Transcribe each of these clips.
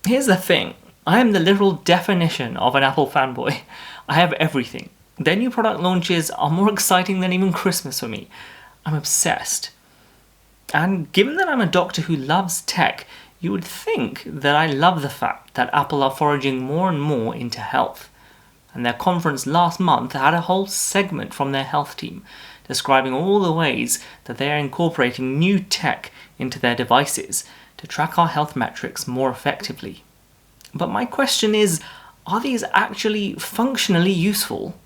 Here's the thing, I am the literal definition of an Apple fanboy. I have everything. Their new product launches are more exciting than even Christmas for me. I'm obsessed. And given that I'm a doctor who loves tech, you would think that I love the fact that Apple are foraging more and more into health. And their conference last month had a whole segment from their health team describing all the ways that they are incorporating new tech into their devices to track our health metrics more effectively. But my question is, are these actually functionally useful,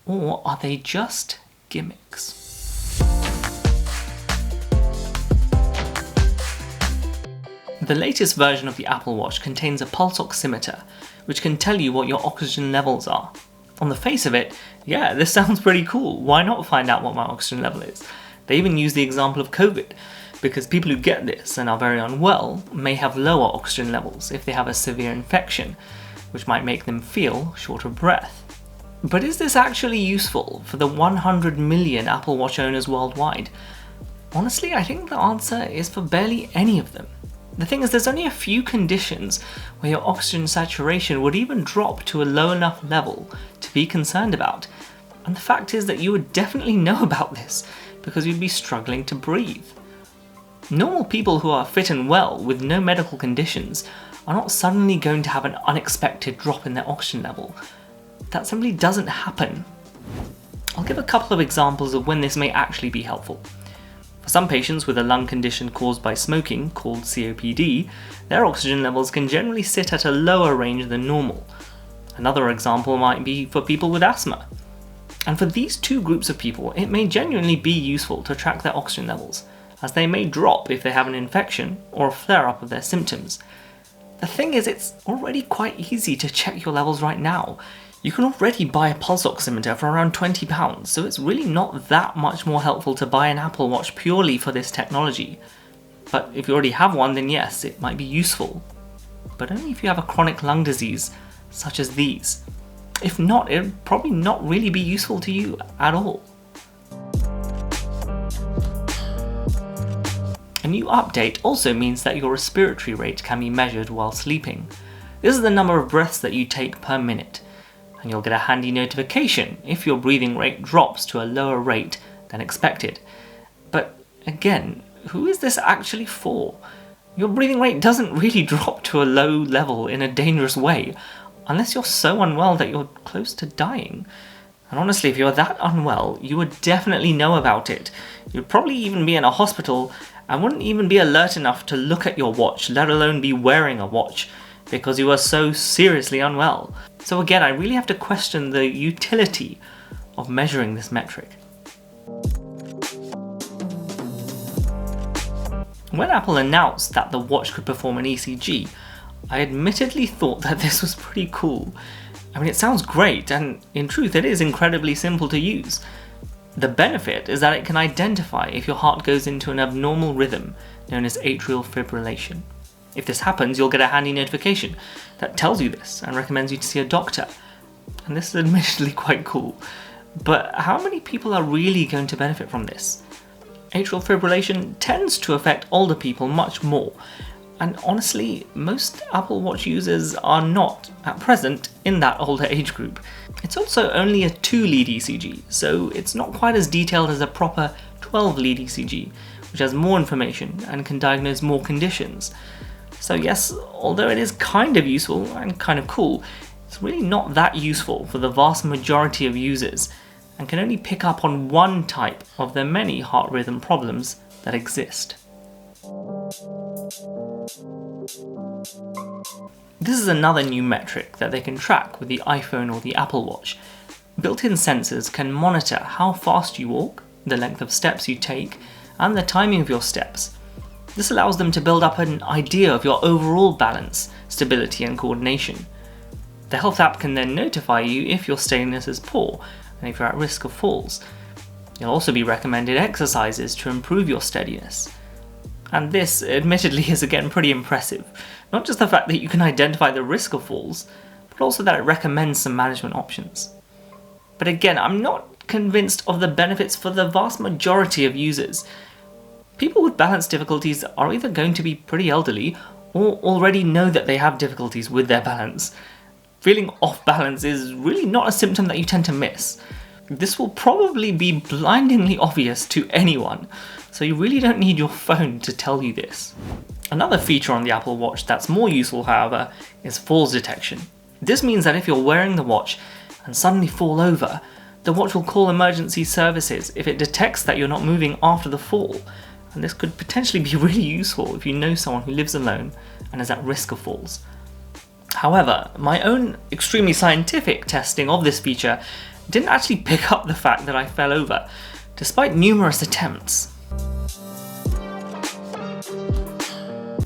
or are they just gimmicks? The latest version of the Apple Watch contains a pulse oximeter, which can tell you what your oxygen levels are. On the face of it, yeah, this sounds pretty cool. Why not find out what my oxygen level is? They even use the example of COVID, because people who get this and are very unwell may have lower oxygen levels if they have a severe infection, which might make them feel short of breath. But is this actually useful for the 100 million Apple Watch owners worldwide? Honestly, I think the answer is for barely any of them. The thing is, there's only a few conditions where your oxygen saturation would even drop to a low enough level to be concerned about. And the fact is that you would definitely know about this because you'd be struggling to breathe. Normal people who are fit and well with no medical conditions are not suddenly going to have an unexpected drop in their oxygen level. That simply doesn't happen. I'll give a couple of examples of when this may actually be helpful. For some patients with a lung condition caused by smoking, called COPD, their oxygen levels can generally sit at a lower range than normal. Another example might be for people with asthma. And for these two groups of people, it may genuinely be useful to track their oxygen levels, as they may drop if they have an infection or a flare-up of their symptoms. The thing is, it's already quite easy to check your levels right now. You can already buy a pulse oximeter for around £20, so it's really not that much more helpful to buy an Apple Watch purely for this technology. But if you already have one, then yes, it might be useful. But only if you have a chronic lung disease, such as these. If not, it would probably not really be useful to you at all. A new update also means that your respiratory rate can be measured while sleeping. This is the number of breaths that you take per minute, and you'll get a handy notification if your breathing rate drops to a lower rate than expected. But again, who is this actually for? Your breathing rate doesn't really drop to a low level in a dangerous way, unless you're so unwell that you're close to dying. And honestly, if you're that unwell, you would definitely know about it. You'd probably even be in a hospital and wouldn't even be alert enough to look at your watch, let alone be wearing a watch, because you are so seriously unwell. So again, I really have to question the utility of measuring this metric. When Apple announced that the watch could perform an ECG, I admittedly thought that this was pretty cool. I mean, it sounds great, and in truth it is incredibly simple to use. The benefit is that it can identify if your heart goes into an abnormal rhythm known as atrial fibrillation. If this happens, you'll get a handy notification that tells you this and recommends you to see a doctor. And this is admittedly quite cool. But how many people are really going to benefit from this? Atrial fibrillation tends to affect older people much more. And honestly, most Apple Watch users are not, at present, in that older age group. It's also only a 2-lead ECG, so it's not quite as detailed as a proper 12-lead ECG, which has more information and can diagnose more conditions. So yes, although it is kind of useful and kind of cool, it's really not that useful for the vast majority of users and can only pick up on one type of the many heart rhythm problems that exist. This is another new metric that they can track with the iPhone or the Apple Watch. Built-in sensors can monitor how fast you walk, the length of steps you take, and the timing of your steps. This allows them to build up an idea of your overall balance, stability, and coordination. The health app can then notify you if your steadiness is poor and if you're at risk of falls. You'll also be recommended exercises to improve your steadiness. And this, admittedly, is again pretty impressive. Not just the fact that you can identify the risk of falls, but also that it recommends some management options. But again, I'm not convinced of the benefits for the vast majority of users. People with balance difficulties are either going to be pretty elderly or already know that they have difficulties with their balance. Feeling off balance is really not a symptom that you tend to miss. This will probably be blindingly obvious to anyone, so you really don't need your phone to tell you this. Another feature on the Apple Watch that's more useful, however, is falls detection. This means that if you're wearing the watch and suddenly fall over, the watch will call emergency services if it detects that you're not moving after the fall, and this could potentially be really useful if you know someone who lives alone and is at risk of falls. However, my own extremely scientific testing of this feature didn't actually pick up the fact that I fell over, despite numerous attempts.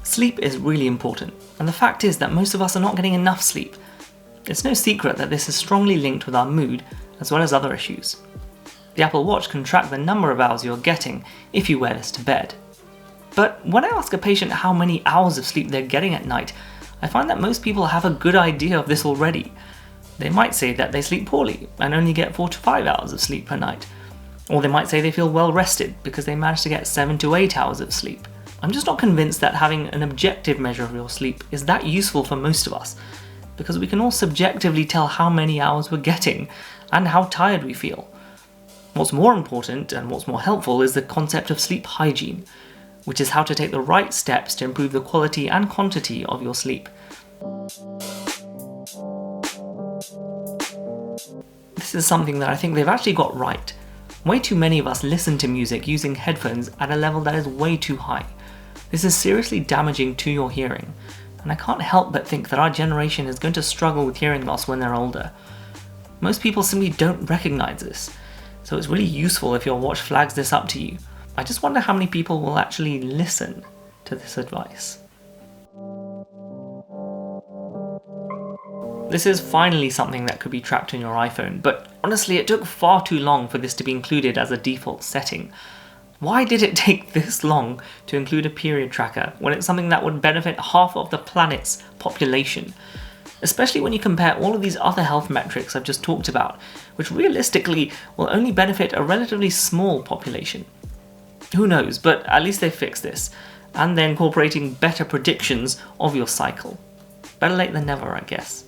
Sleep is really important, and the fact is that most of us are not getting enough sleep. It's no secret that this is strongly linked with our mood, as well as other issues. The Apple Watch can track the number of hours you're getting if you wear this to bed. But when I ask a patient how many hours of sleep they're getting at night, I find that most people have a good idea of this already. They might say that they sleep poorly and only get 4 to 5 hours of sleep per night. Or they might say they feel well rested because they managed to get 7 to 8 hours of sleep. I'm just not convinced that having an objective measure of your sleep is that useful for most of us, because we can all subjectively tell how many hours we're getting and how tired we feel. What's more important and what's more helpful is the concept of sleep hygiene, which is how to take the right steps to improve the quality and quantity of your sleep. This is something that I think they've actually got right. Way too many of us listen to music using headphones at a level that is way too high. This is seriously damaging to your hearing, and I can't help but think that our generation is going to struggle with hearing loss when they're older. Most people simply don't recognize this, so it's really useful if your watch flags this up to you. I just wonder how many people will actually listen to this advice. This is finally something that could be tracked on your iPhone, but honestly it took far too long for this to be included as a default setting. Why did it take this long to include a period tracker when it's something that would benefit half of the planet's population? Especially when you compare all of these other health metrics I've just talked about, which realistically will only benefit a relatively small population. Who knows, but at least they fixed this, and they're incorporating better predictions of your cycle. Better late than never, I guess.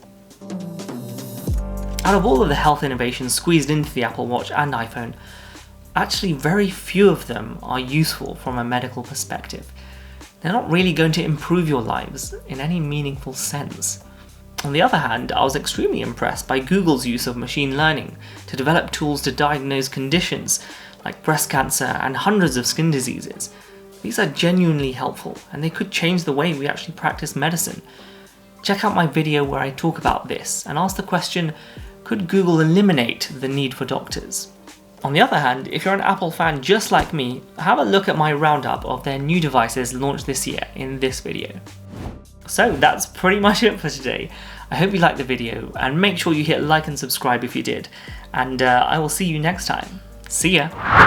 Out of all of the health innovations squeezed into the Apple Watch and iPhone, actually very few of them are useful from a medical perspective. They're not really going to improve your lives in any meaningful sense. On the other hand, I was extremely impressed by Google's use of machine learning to develop tools to diagnose conditions like breast cancer and hundreds of skin diseases. These are genuinely helpful, and they could change the way we actually practice medicine. Check out my video where I talk about this and ask the question, could Google eliminate the need for doctors? On the other hand, if you're an Apple fan just like me, have a look at my roundup of their new devices launched this year in this video. So that's pretty much it for today. I hope you liked the video, and make sure you hit like and subscribe if you did, and I will see you next time. See ya!